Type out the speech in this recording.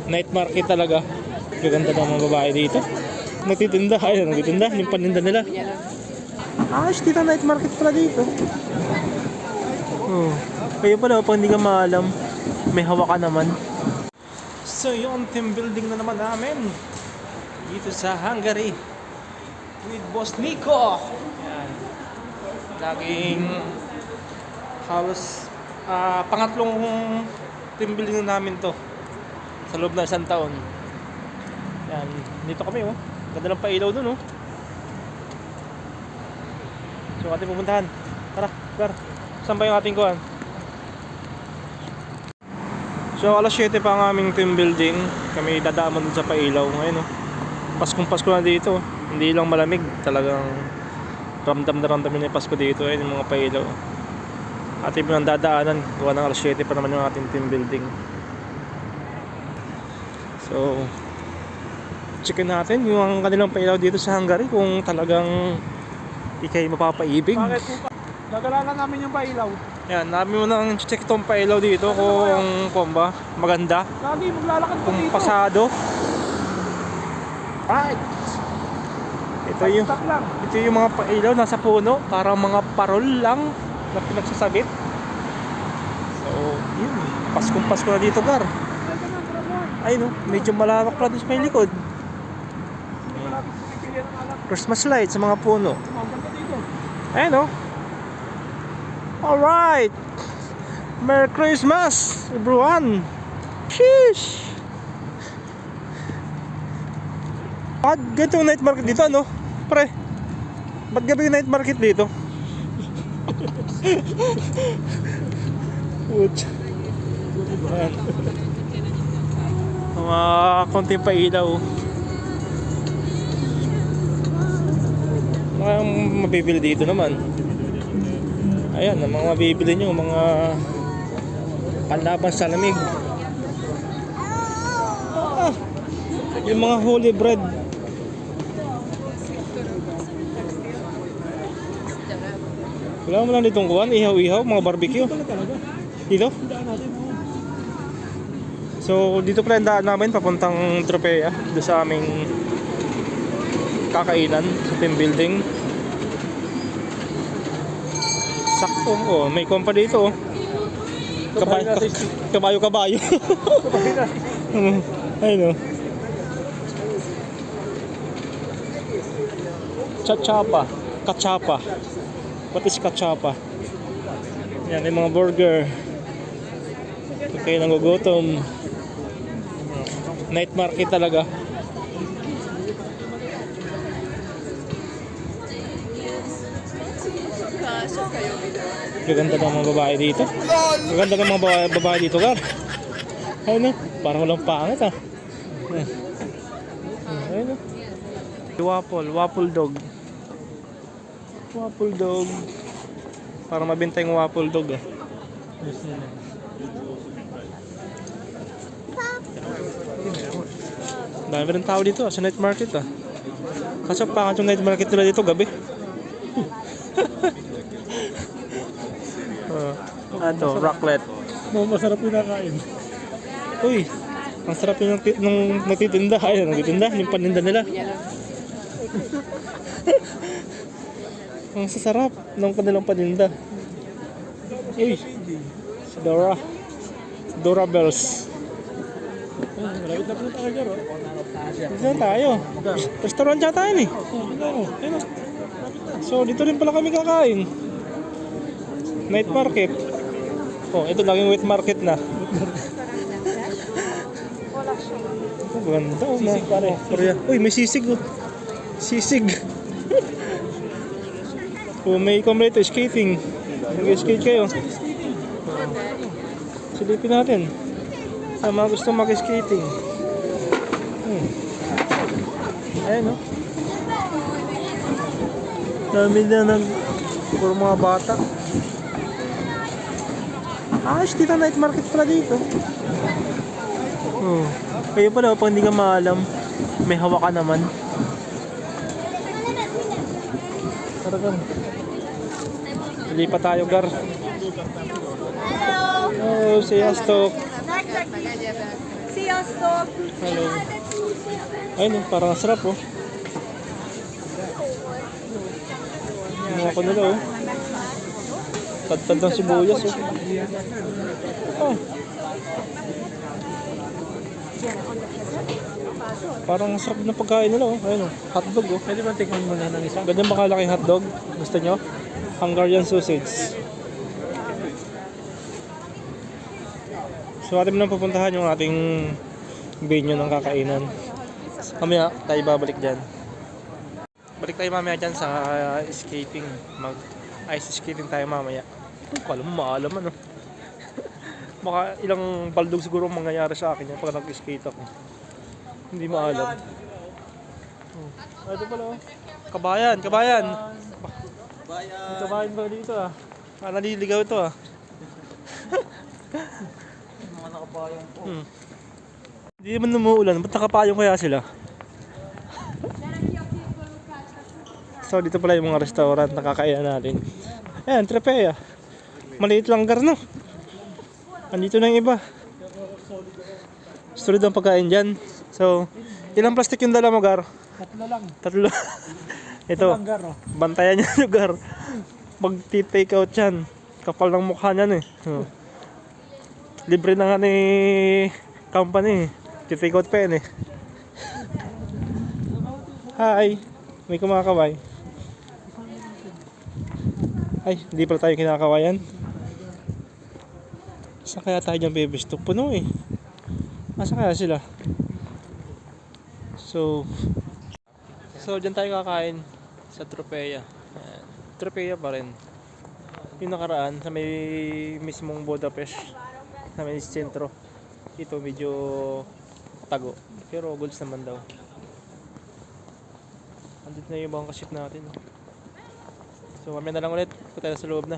Night market talaga. Gaganda ng mga babae dito. Nagtitinda. Ayun, nagtitinda. Yung paninda nila. Dito night market pala dito. Oh. Kaya pala, pag hindi ka maalam, may hawa ka naman. So, yung team building na naman namin. Dito sa Hungary. With Boss Nico. Yan. Laging halos pangatlong team building na namin to sa loob ng isang taon. Yan, dito kami oh. Ganda ng pailaw dun oh. So ating pupuntahan. Tara, Gar. Saan ba yung ating kuhan? So alas 7 pa ang aming team building. Kami dadaaman dun sa pailaw. Ngayon oh. Paskong-pasko na dito. Hindi lang malamig. Talagang ramdam na ramdam na yung Pasko dito. Ayun yung mga pailaw. Ating pinandadaanan. Gawa ng alas 7 pa naman yung ating team building. So checkin natin yung kanilang pailaw dito sa Hungary kung talagang ikay mapapaibig. Bakit po pa? Nagalanan namin yung pailaw. Yan, namin mo nang check itong pailaw dito kung ba maganda. Lagi maglalakad pa Kung dito. pasado. Right. Stop lang. Ito yung mga pailaw nasa puno, parang mga parol lang na pinagsasabit. So, yun. Paskong-pasko na dito, Gar. Ay no, medyo malawak pala sa may likod. Christmas light sa mga puno. Ayun no. Alright. Merry Christmas, everyone. Sheesh. Ba't ganito yung night market dito, ano? Pre, ba't gabi yung night market dito? Ayan. Mga konting pailaw. Mga mabibili dito naman. Ayan, ang mga mabibili nyo, mga panlaban sa lamig. Yung mga holy bread. Wala mo lang ditong kuwan, ihaw-ihaw, mga barbecue. Dito? So dito pala ang daan namin papuntang Tropea, doon sa aming kakainan sa team building. Sakto, oh, may kompa dito oh. Kabayo. Ayun oh. Kachapa. What is kachapa? Yan, yung mga burger. Ito kayo nangugutom. Night market talaga. Gaganda ng mga babae dito. Gaganda ng mga babae dito, Gar. Ayun na, parang walang pangit ah. Ayun na. Waffle dog. Para mabenta yung waffle dog ah. Dami rin tao dito sa night market ah. Kaso pangat yung night market nila dito gabi. Ato, raclette. Masarap yung nakain. Uy, ang sarap yung nung nagtitinda. Ayun, nagtitinda, yung paninda nila. Ang sasarap ng kanilang paninda. Uy, si Dora Bells. Malapit na po tayo dyan, oh. Dito na tayo. Restaurant yata yun eh. Ayun. So dito rin pala kami kakain. Night market. Oh, ito laging wet market na. Ganda oh, sisig pare. Uy, may sisig oh. Sisig. Oh, may kumrito skating. Mag-skate kayo. Silipin natin. Sa mga gusto mag-skating. Ayan oh. Dami na puro mga bata. Dito night market pala dito. Oh. Kaya pala, pag hindi ka maalam, may hawa ka naman. Talagang lipat tayo, Gar. Hello, si Astok. Sziasztok! Hello. Ayun, parang sarap oh. Mga ko nila oh. Tad-tad ng sibuyas oh. Oh. Parang sarap na pagkain nila oh. Ayun oh, hotdog oh. Pwede ba tikman mo na ng isa? Ganyan ba kalaking hotdog? Gusto nyo? Hungarian sausage. So atin na pupuntahan yung ating venue ng kakainan. Mamaya tayo babalik dyan. Balik tayo mamaya dyan sa skating. Mag ice skating tayo mamaya. Kala mo maalam ano. Baka ilang baldog siguro ang mangyayari sa akin yan pag nag-skate ako. Hindi maalam. Oh, ito pala oh. Kabayan, kabayan. May kabayan ba dito ah? Naliligaw ito ah. Mga nakapayong po. Hindi naman umuulan, ba't nakapayong kaya sila? So dito pala yung mga restaurant na kakainan natin. Ayan, Tropea. Maliit lang garno. Andito na yung iba. Solid ang pagkain dyan. So, ilang plastic yung dala mo, Gar? Tatlo lang. Tatlo. Ito, Langgar, oh. bantayan niya yung Gar. Mag-take out yan. Kapal ng mukha niyan eh. Oh. Libre na nga ni company. Take out pa yan eh. Hi! May kumakaway. Ay, hindi pala tayo kinakawayan. Saan kaya tayo dyan bebes? Puno eh. Saan kaya sila? So dyan tayo kakain sa Tropea. Ayan. Tropea pa rin. Yung nakaraan sa may mismong Budapest na may sentro. Ito medyo tago. Pero goods naman daw. Andito na yung mga kaship natin. So mamaya na lang ulit. Punta tayo sa loob na.